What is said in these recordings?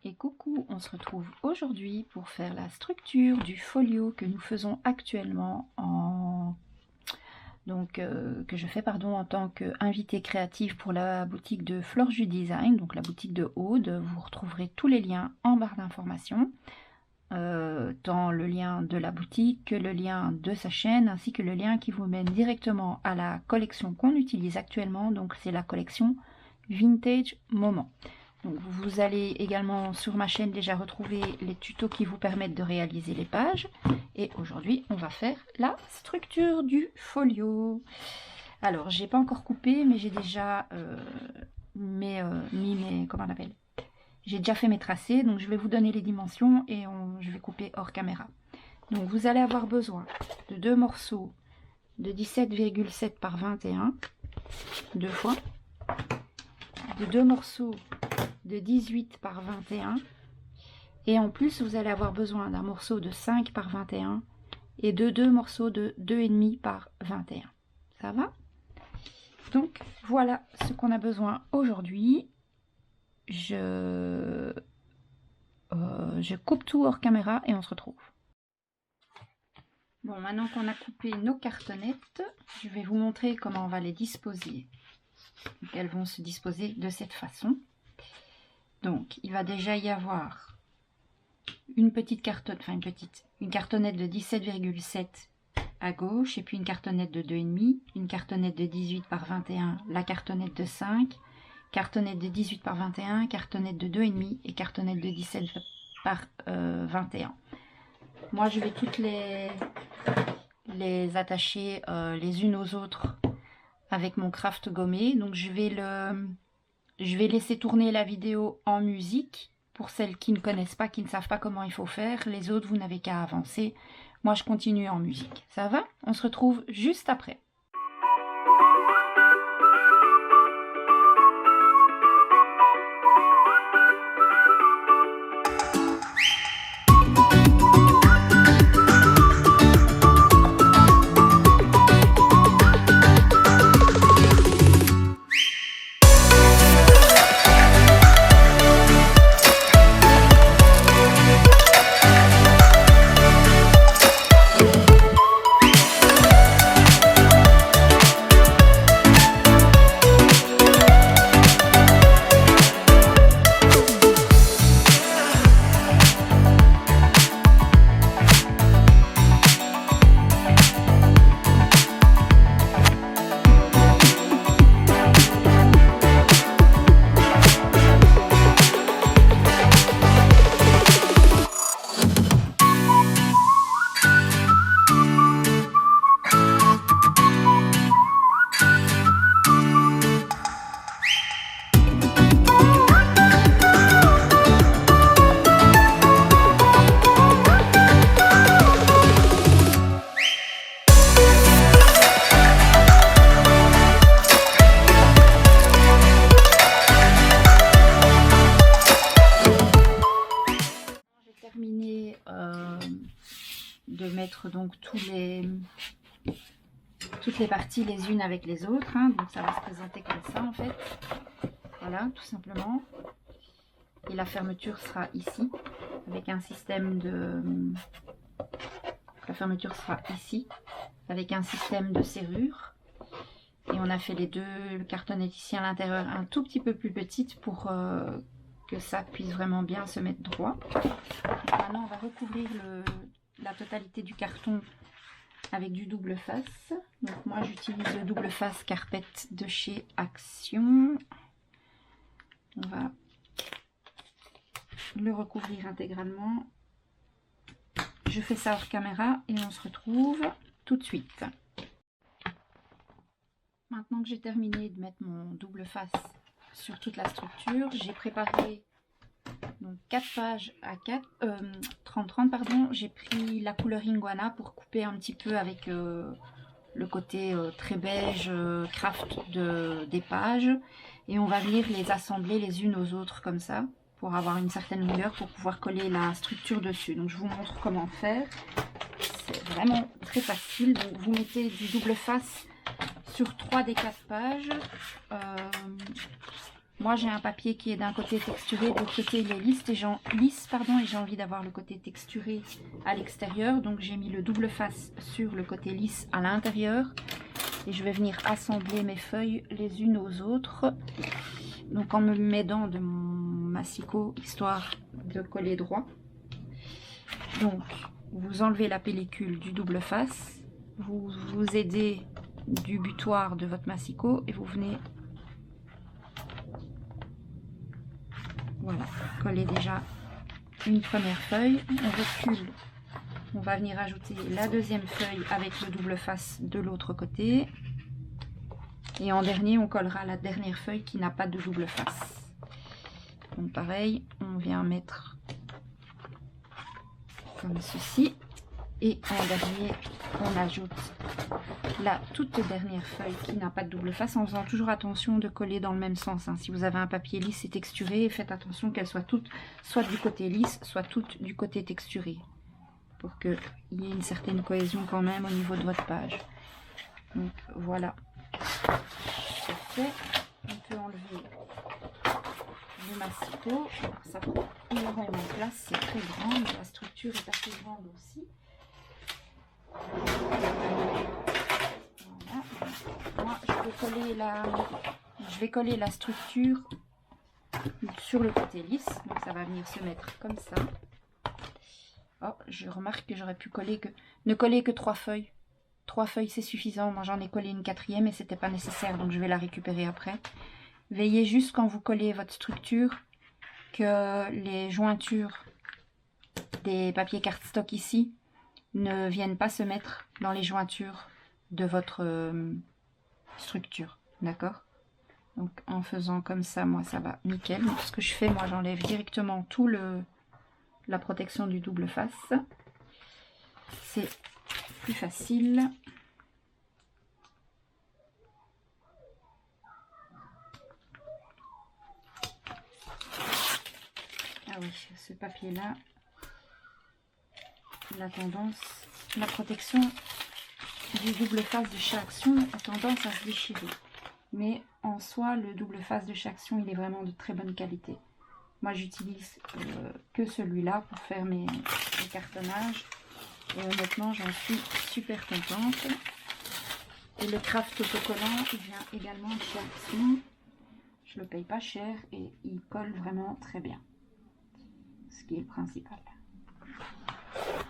Et coucou, on se retrouve aujourd'hui pour faire la structure du folio que nous faisons actuellement que je fais en tant qu'invitée créative pour la boutique de Florju Design, donc la boutique de Aude. Vous retrouverez tous les liens en barre d'informations, tant le lien de la boutique que le lien de sa chaîne, ainsi que le lien qui vous mène directement à la collection qu'on utilise actuellement, donc c'est la collection Vintage Moment. Donc vous allez également sur ma chaîne déjà retrouver les tutos qui vous permettent de réaliser les pages. Et aujourd'hui, on va faire la structure du folio. Alors, j'ai pas encore coupé, mais j'ai déjà j'ai déjà fait mes tracés. Donc, je vais vous donner les dimensions et je vais couper hors caméra. Donc, vous allez avoir besoin de deux morceaux de 17,7 par 21, deux fois, de deux morceaux de 18 par 21 et en plus vous allez avoir besoin d'un morceau de 5 par 21 et de deux morceaux de 2,5 par 21. Ça va? Donc voilà ce qu'on a besoin aujourd'hui. Je coupe tout hors caméra et on se retrouve. Bon, maintenant qu'on a coupé nos cartonnettes, je vais vous montrer comment on va les disposer. Donc, elles vont se disposer de cette façon. Donc, il va déjà y avoir une cartonnette de 17,7 à gauche, et puis une cartonnette de 2,5, une cartonnette de 18 par 21, la cartonnette de 5, cartonnette de 18 par 21, cartonnette de 2,5 et cartonnette de 17 par 21. Moi, je vais toutes les attacher les unes aux autres avec mon craft gommé. Donc, je vais laisser tourner la vidéo en musique pour celles qui ne connaissent pas, qui ne savent pas comment il faut faire. Les autres, vous n'avez qu'à avancer. Moi, je continue en musique. Ça va? On se retrouve juste après. De mettre donc toutes les parties les unes avec les autres, hein. Donc ça va se présenter comme ça en fait, voilà, tout simplement. Et la fermeture sera ici avec un système de serrure. Et on a fait les deux cartonnettes ici à l'intérieur un tout petit peu plus petites pour que ça puisse vraiment bien se mettre droit. Donc maintenant on va recouvrir la totalité du carton avec du double face. Donc moi j'utilise le double face Carpet de chez Action. On va le recouvrir intégralement. Je fais ça hors caméra et on se retrouve tout de suite. Maintenant que j'ai terminé de mettre mon double face sur toute la structure, j'ai préparé donc 4 pages à 30-30 pardon. J'ai pris la couleur Iguana pour couper un petit peu avec le côté très beige craft des pages, et on va venir les assembler les unes aux autres comme ça pour avoir une certaine longueur pour pouvoir coller la structure dessus. Donc je vous montre comment faire. C'est vraiment très facile. Donc vous mettez du double face sur 3 des 4 pages. Moi, j'ai un papier qui est d'un côté texturé, de l'autre côté il est lisse, et j'ai envie d'avoir le côté texturé à l'extérieur. Donc, j'ai mis le double face sur le côté lisse à l'intérieur. Et je vais venir assembler mes feuilles les unes aux autres. Donc, en me m'aidant de mon massicot, histoire de coller droit. Donc, vous enlevez la pellicule du double face. Vous vous aidez du butoir de votre massicot et vous venez... Voilà, coller déjà une première feuille, on recule, on va venir ajouter la deuxième feuille avec le double face de l'autre côté. Et en dernier, on collera la dernière feuille qui n'a pas de double face. Donc pareil, on vient mettre comme ceci. Et en dernier, on ajoute la toute dernière feuille qui n'a pas de double face, en faisant toujours attention de coller dans le même sens. Si vous avez un papier lisse et texturé, faites attention qu'elles soient toutes soit du côté lisse, soit toutes du côté texturé, pour qu'il y ait une certaine cohésion quand même au niveau de votre page. Donc voilà, c'est fait. On peut enlever le massicot. Ça prend énormément de place, c'est très grand, mais la structure est assez grande aussi. Voilà. Moi, je vais coller la structure sur le côté lisse, donc ça va venir se mettre comme ça. Oh, je remarque que j'aurais pu ne coller que 3 feuilles. 3 feuilles, c'est suffisant. Moi, j'en ai collé une 4e et c'était pas nécessaire, donc je vais la récupérer après. Veillez juste quand vous collez votre structure que les jointures des papiers cardstock ici ne viennent pas se mettre dans les jointures de votre structure, d'accord? Donc en faisant comme ça, moi ça va nickel. Donc, ce que je fais, moi j'enlève directement tout la protection du double face. C'est plus facile. Ah oui, ce papier là, la protection du double face de chez Action a tendance à se déchirer. Mais en soi, le double face de chez Action, il est vraiment de très bonne qualité. Moi, j'utilise que celui-là pour faire mes cartonnages. Et honnêtement, j'en suis super contente. Et le craft autocollant, il vient également de chez Action. Je le paye pas cher et il colle vraiment très bien. Ce qui est le principal.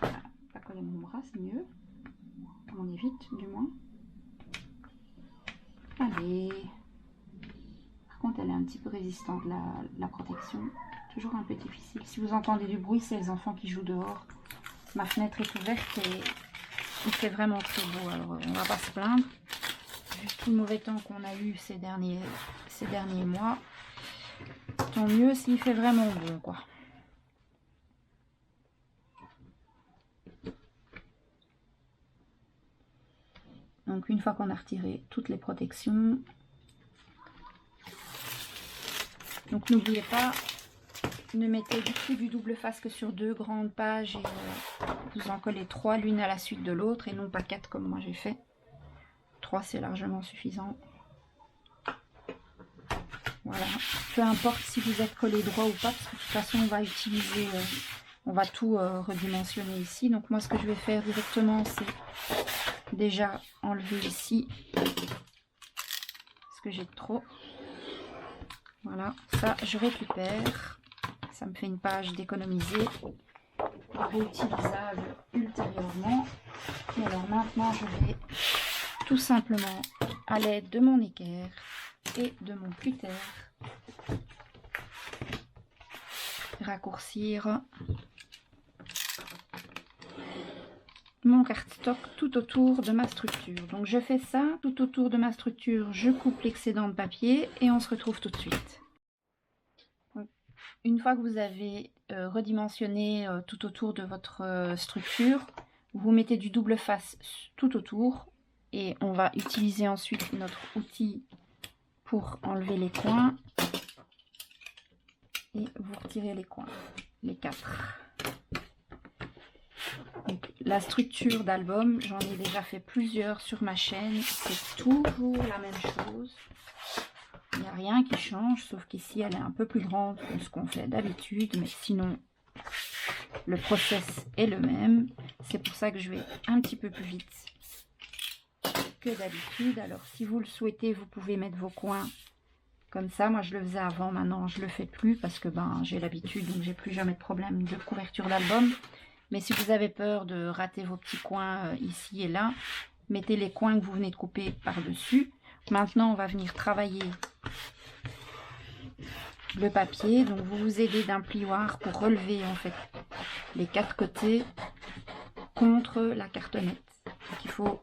Voilà. Pas coller mon bras, c'est mieux. On évite du moins. Allez. Par contre, elle est un petit peu résistante, la protection. Toujours un peu difficile. Si vous entendez du bruit, c'est les enfants qui jouent dehors. Ma fenêtre est ouverte et il fait vraiment très beau. Alors, on va pas se plaindre. Vu tout le mauvais temps qu'on a eu ces derniers mois, tant mieux s'il fait vraiment bon, quoi. Donc une fois qu'on a retiré toutes les protections, donc n'oubliez pas, ne mettez du tout du double face que sur 2 grandes pages et vous en collez 3 l'une à la suite de l'autre et non pas 4 comme moi j'ai fait. 3 c'est largement suffisant. Voilà, peu importe si vous êtes collé droit ou pas, parce que de toute façon on va utiliser, on va tout redimensionner ici. Donc moi ce que je vais faire directement, c'est déjà enlever ici ce que j'ai de trop. Voilà, ça je récupère. Ça me fait une page d'économiser, réutilisable ultérieurement. Et alors maintenant, je vais tout simplement, à l'aide de mon équerre et de mon cutter, raccourcir mon cardstock tout autour de ma structure. Donc je fais ça tout autour de ma structure, je coupe l'excédent de papier et on se retrouve tout de suite. Donc, une fois que vous avez redimensionné tout autour de votre structure, vous mettez du double face tout autour et on va utiliser ensuite notre outil pour enlever les coins et vous retirez les coins, les 4. Donc, la structure d'album, j'en ai déjà fait plusieurs sur ma chaîne, c'est toujours la même chose. Il n'y a rien qui change, sauf qu'ici elle est un peu plus grande que ce qu'on fait d'habitude, mais sinon le process est le même. C'est pour ça que je vais un petit peu plus vite que d'habitude. Alors si vous le souhaitez, vous pouvez mettre vos coins comme ça. Moi je le faisais avant, maintenant je le fais plus parce que j'ai l'habitude, donc j'ai plus jamais de problème de couverture d'album. Mais si vous avez peur de rater vos petits coins ici et là, mettez les coins que vous venez de couper par-dessus. Maintenant, on va venir travailler le papier. Donc, vous vous aidez d'un plioir pour relever en fait les 4 côtés contre la cartonnette. Donc, il faut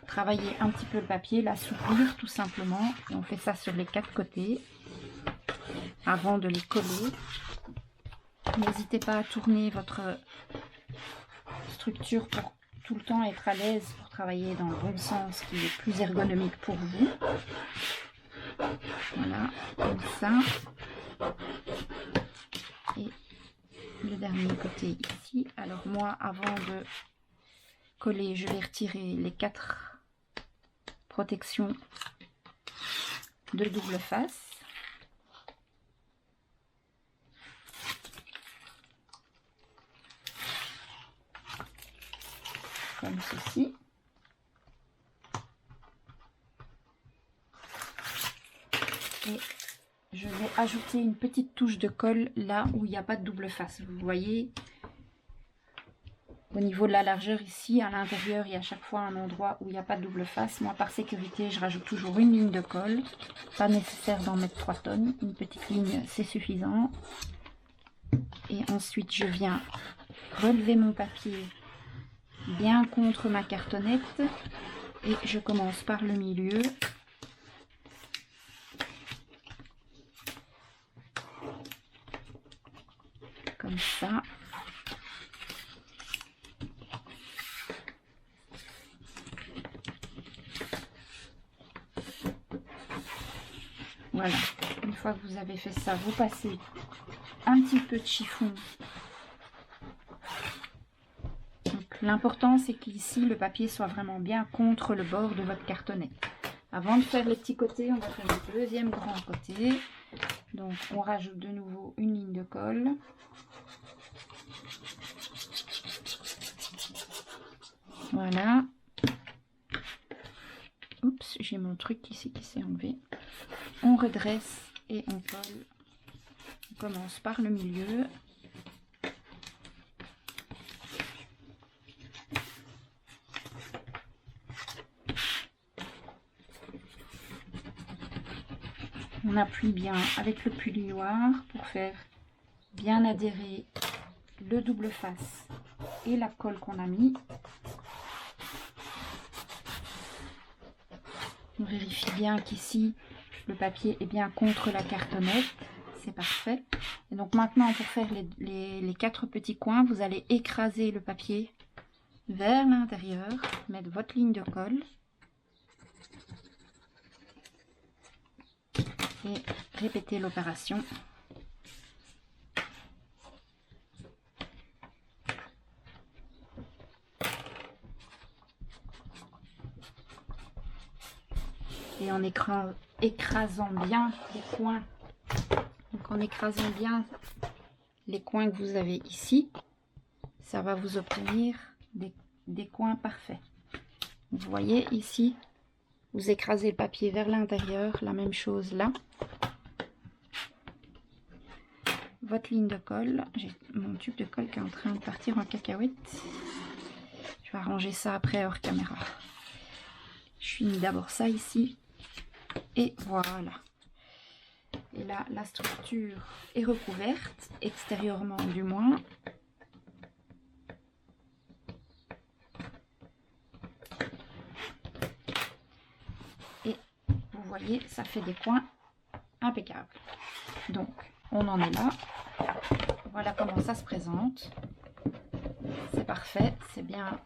travailler un petit peu le papier, l'assouplir tout simplement. Et on fait ça sur les 4 côtés avant de les coller. N'hésitez pas à tourner votre structure pour tout le temps être à l'aise, pour travailler dans le bon sens qui est plus ergonomique pour vous. Voilà, comme ça. Et le dernier côté ici. Alors moi, avant de coller, je vais retirer les 4 protections de double face. Comme ceci. Et je vais ajouter une petite touche de colle là où il n'y a pas de double face. Vous voyez, au niveau de la largeur ici, à l'intérieur, il y a à chaque fois un endroit où il n'y a pas de double face. Moi, par sécurité, je rajoute toujours une ligne de colle. Pas nécessaire d'en mettre 3 tonnes. Une petite ligne, c'est suffisant. Et ensuite, je viens relever mon papier bien contre ma cartonnette. Et je commence par le milieu. Comme ça. Voilà. Une fois que vous avez fait ça, vous passez un petit peu de chiffon. L'important, c'est qu'ici, le papier soit vraiment bien contre le bord de votre cartonnette. Avant de faire les petits côtés, on va faire le deuxième grand côté. Donc, on rajoute de nouveau une ligne de colle. Voilà. Oups, j'ai mon truc ici qui s'est enlevé. On redresse et on colle. On commence par le milieu. On appuie bien avec le plioir pour faire bien adhérer le double face et la colle qu'on a mis. On vérifie bien qu'ici le papier est bien contre la cartonnette, c'est parfait. Et donc maintenant, pour faire les 4 petits coins, vous allez écraser le papier vers l'intérieur, mettre votre ligne de colle et répéter l'opération. Et en écrasant bien les coins, donc en écrasant bien les coins que vous avez ici, ça va vous obtenir des coins parfaits. Vous voyez ici, vous écrasez le papier vers l'intérieur, la même chose là. Votre ligne de colle, j'ai mon tube de colle qui est en train de partir en cacahuète. Je vais arranger ça après hors caméra. Je finis d'abord ça ici. Et voilà. Et là, la structure est recouverte, extérieurement du moins. Et vous voyez, ça fait des coins impeccables. Donc, on en est là. Voilà comment ça se présente. C'est parfait, c'est bien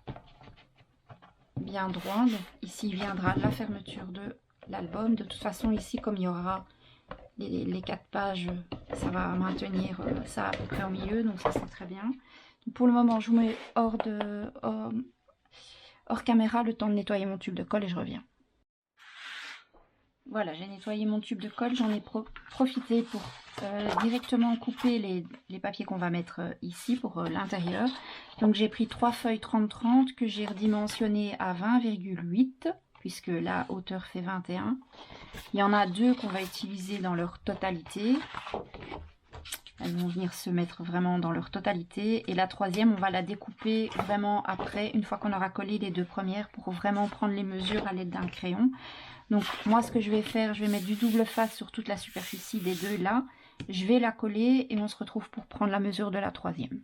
droit. Donc, ici viendra la fermeture de l'album. De toute façon, ici, comme il y aura les 4 pages, ça va maintenir ça à peu près au milieu, donc ça c'est très bien. Donc, pour le moment, je vous mets hors caméra le temps de nettoyer mon tube de colle et je reviens. Voilà, j'ai nettoyé mon tube de colle, j'en ai profité pour directement couper les papiers qu'on va mettre ici pour l'intérieur. Donc j'ai pris 3 feuilles 30-30 que j'ai redimensionnées à 20,8 puisque la hauteur fait 21. Il y en a 2 qu'on va utiliser dans leur totalité. Elles vont venir se mettre vraiment dans leur totalité. Et la 3e, on va la découper vraiment après, une fois qu'on aura collé les 2 premières, pour vraiment prendre les mesures à l'aide d'un crayon. Donc moi, ce que je vais faire, je vais mettre du double face sur toute la superficie des 2 là. Je vais la coller et on se retrouve pour prendre la mesure de la 3e.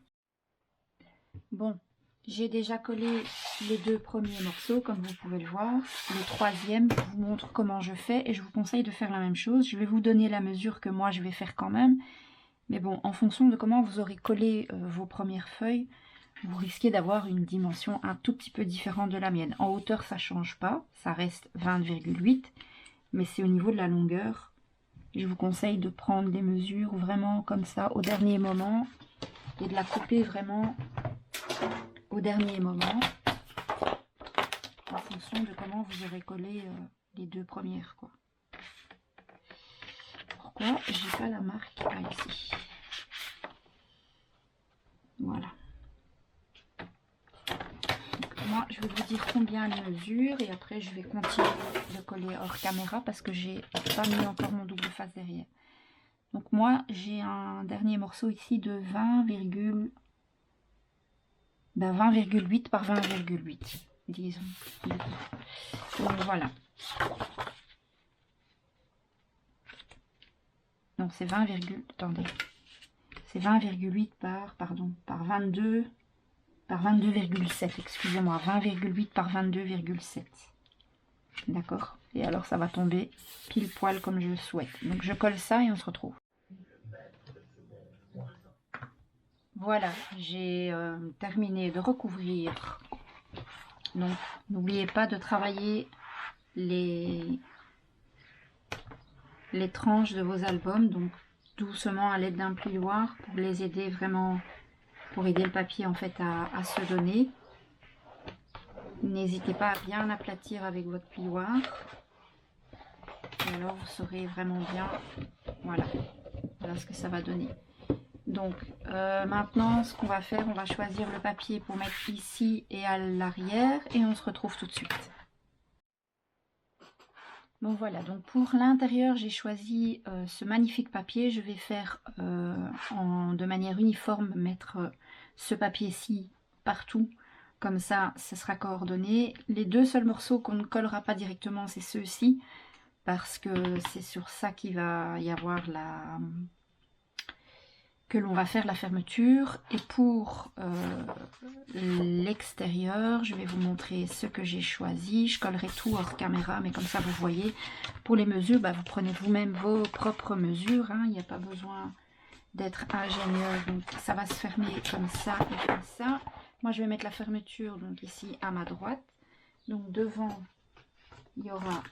Bon, j'ai déjà collé les 2 premiers morceaux, comme vous pouvez le voir. Le 3e, je vous montre comment je fais et je vous conseille de faire la même chose. Je vais vous donner la mesure que moi, je vais faire quand même. Mais bon, en fonction de comment vous aurez collé vos premières feuilles, vous risquez d'avoir une dimension un tout petit peu différente de la mienne. En hauteur, ça ne change pas, ça reste 20,8, mais c'est au niveau de la longueur. Je vous conseille de prendre les mesures vraiment comme ça au dernier moment et de la couper vraiment au dernier moment en fonction de comment vous aurez collé les 2 premières, quoi. Pourquoi j'ai pas la marque ici? Voilà. Donc, moi, je vais vous dire combien elle mesure et après je vais continuer de coller hors caméra parce que j'ai pas mis encore mon double face derrière. Donc moi, j'ai un dernier morceau ici de 20,8 par 20,8, disons. Donc voilà. Non, c'est 20, attendez. C'est 20,8 par 22, par 22,7, excusez-moi, 20,8 par 22,7. D'accord? Et alors ça va tomber pile poil comme je le souhaite. Donc je colle ça et on se retrouve. Voilà, j'ai terminé de recouvrir. Donc n'oubliez pas de travailler les tranches de vos albums, donc doucement à l'aide d'un plioir pour les aider vraiment, pour aider le papier en fait à se donner. N'hésitez pas à bien aplatir avec votre plioir. Et alors vous saurez vraiment bien, voilà ce que ça va donner. Donc maintenant ce qu'on va faire, on va choisir le papier pour mettre ici et à l'arrière et on se retrouve tout de suite. Bon voilà, donc pour l'intérieur j'ai choisi ce magnifique papier. Je vais faire de manière uniforme mettre ce papier-ci partout. Comme ça, ce sera coordonné. Les 2 seuls morceaux qu'on ne collera pas directement, c'est ceux-ci. Parce que c'est sur ça qu'il va y avoir que l'on va faire la fermeture. Et pour l'extérieur, je vais vous montrer ce que j'ai choisi. Je collerai tout hors caméra, mais comme ça vous voyez. Pour les mesures, vous prenez vous-même vos propres mesures. Il n'y a pas besoin d'être ingénieur. Donc ça va se fermer comme ça et comme ça. Moi je vais mettre la fermeture donc ici à ma droite. Donc devant, il y aura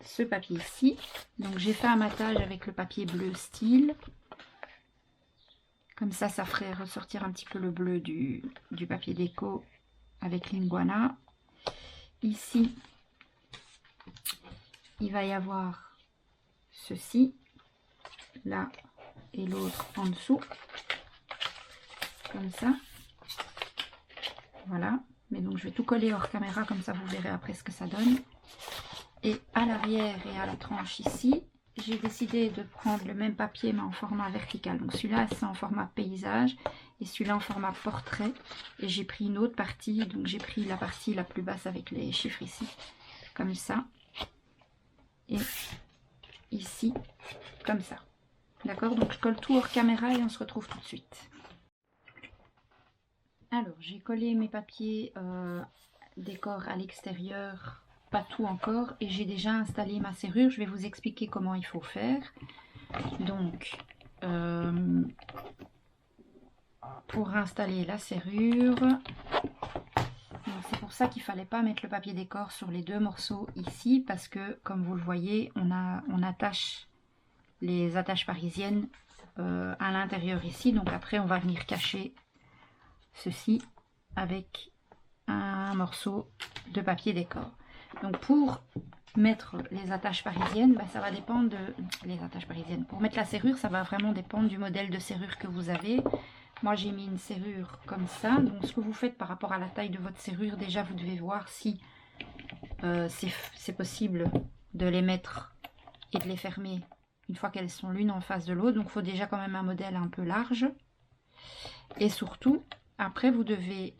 ce papier ici. Donc j'ai fait un matage avec le papier bleu style. Comme ça, ça ferait ressortir un petit peu le bleu du papier déco avec l'Inguana. Ici, il va y avoir ceci, là et l'autre en dessous. Comme ça. Voilà. Mais donc, je vais tout coller hors caméra, comme ça vous verrez après ce que ça donne. Et à l'arrière et à la tranche ici, j'ai décidé de prendre le même papier mais en format vertical. Donc celui-là c'est en format paysage et celui-là en format portrait. Et j'ai pris une autre partie, donc j'ai pris la partie la plus basse avec les chiffres ici, comme ça. Et ici, comme ça. D'accord? Donc je colle tout hors caméra et on se retrouve tout de suite. Alors j'ai collé mes papiers décor à l'extérieur. Pas tout encore et j'ai déjà installé ma serrure. Je vais vous expliquer comment il faut faire. Donc pour installer la serrure, c'est pour ça qu'il fallait pas mettre le papier décor sur les 2 morceaux ici parce que comme vous le voyez on attache les attaches parisiennes à l'intérieur ici. Donc après on va venir cacher ceci avec un morceau de papier décor. Donc pour mettre les attaches parisiennes, bah, ça va dépendre de les attaches parisiennes. Pour mettre la serrure, ça va vraiment dépendre du modèle de serrure que vous avez. Moi, j'ai mis une serrure comme ça. Donc, ce que vous faites par rapport à la taille de votre serrure, déjà, vous devez voir si c'est possible de les mettre et de les fermer une fois qu'elles sont l'une en face de l'autre. Donc, il faut déjà quand même un modèle un peu large. Et surtout, après, vous devez,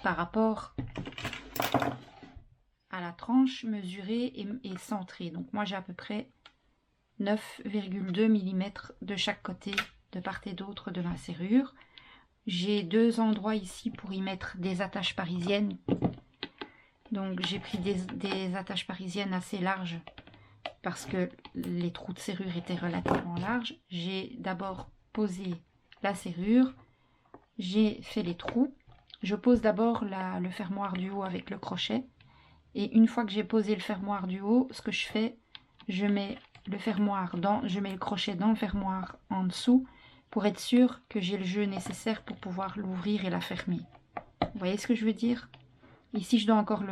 par rapport à la tranche, mesurer et centrer. Donc, moi, j'ai à peu près 9,2 mm de chaque côté, de part et d'autre de ma serrure. J'ai 2 endroits ici pour y mettre des attaches parisiennes. Donc j'ai pris des attaches parisiennes assez larges parce que les trous de serrure étaient relativement larges. J'ai d'abord posé la serrure, j'ai fait les trous. Je pose d'abord le fermoir du haut avec le crochet. Et une fois que j'ai posé le fermoir du haut, ce que je fais, je mets le crochet dans le fermoir en dessous pour être sûr que j'ai le jeu nécessaire pour pouvoir l'ouvrir et la fermer. Vous voyez ce que je veux dire? Ici, je dois encore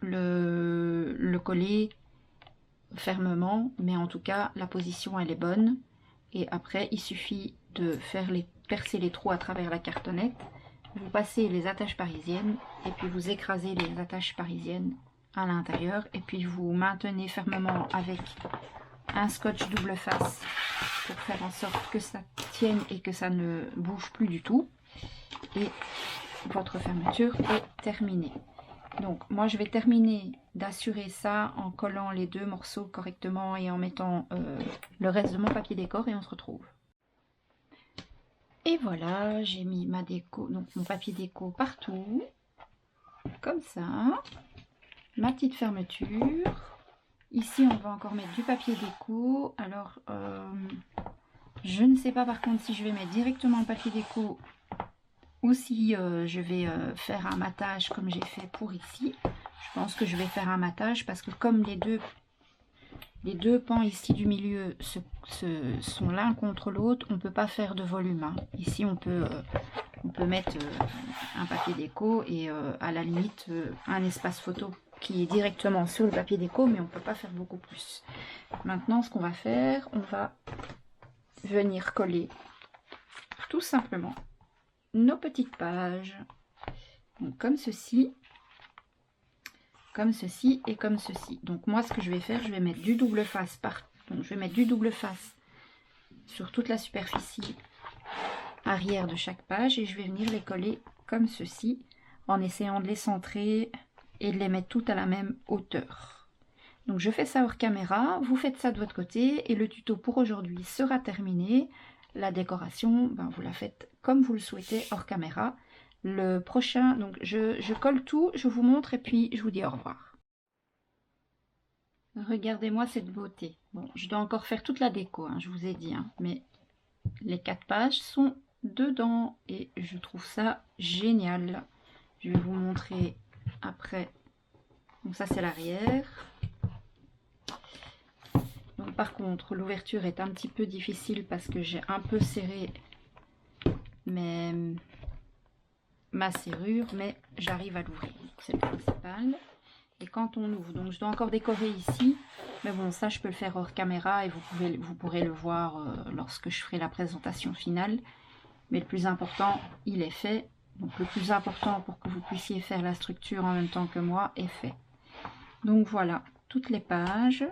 le coller fermement, mais en tout cas, la position, elle est bonne. Et après, il suffit de percer les trous à travers la cartonnette. Vous passez les attaches parisiennes et puis vous écrasez les attaches parisiennes à l'intérieur. Et puis vous maintenez fermement avec un scotch double face pour faire en sorte que ça tienne et que ça ne bouge plus du tout. Et votre fermeture est terminée. Donc moi je vais terminer d'assurer ça en collant les 2 morceaux correctement et en mettant le reste de mon papier décor et on se retrouve. Et voilà, j'ai mis ma déco, donc mon papier déco partout, comme ça, ma petite fermeture. Ici on va encore mettre du papier déco. Alors je ne sais pas par contre si je vais mettre directement le papier déco ou si je vais faire un matage comme j'ai fait pour ici. Je pense que je vais faire un matage parce que comme les deux pans ici du milieu sont l'un contre l'autre, on ne peut pas faire de volume. Hein. Ici on peut mettre un papier déco et à la limite un espace photo qui est directement sur le papier déco, mais on ne peut pas faire beaucoup plus. Maintenant ce qu'on va faire, on va venir coller tout simplement nos petites pages, donc comme ceci et comme ceci. Donc moi ce que je vais faire, je vais mettre du double face donc je vais mettre du double face sur toute la superficie arrière de chaque page et je vais venir les coller comme ceci en essayant de les centrer et de les mettre toutes à la même hauteur. Donc je fais ça hors caméra, vous faites ça de votre côté et le tuto pour aujourd'hui sera terminé. La décoration, ben, vous la faites comme vous le souhaitez hors caméra. Le prochain, donc je colle tout, je vous montre et puis je vous dis au revoir. Regardez-moi cette beauté. Bon, je dois encore faire toute la déco, hein, je vous ai dit, hein, mais les 4 pages sont dedans et je trouve ça génial. Je vais vous montrer après. Donc ça c'est l'arrière. Donc par contre l'ouverture est un petit peu difficile parce que j'ai un peu serré ma serrure, mais j'arrive à l'ouvrir, c'est le principal. Et quand on ouvre, donc je dois encore décorer ici, mais bon ça je peux le faire hors caméra et vous pourrez le voir lorsque je ferai la présentation finale. Mais le plus important il est fait, donc le plus important pour que vous puissiez faire la structure en même temps que moi est fait. Donc voilà toutes les pages.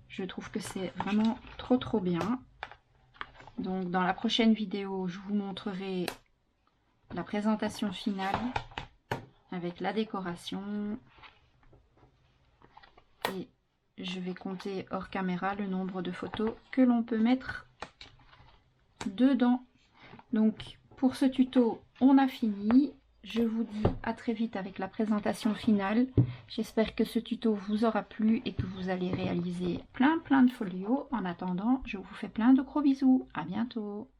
Je trouve que c'est vraiment trop bien. Donc dans la prochaine vidéo, je vous montrerai la présentation finale avec la décoration. Et je vais compter hors caméra le nombre de photos que l'on peut mettre dedans. Donc pour ce tuto, on a fini. Je vous dis à très vite avec la présentation finale. J'espère que ce tuto vous aura plu et que vous allez réaliser plein de folios. En attendant, je vous fais plein de gros bisous. À bientôt.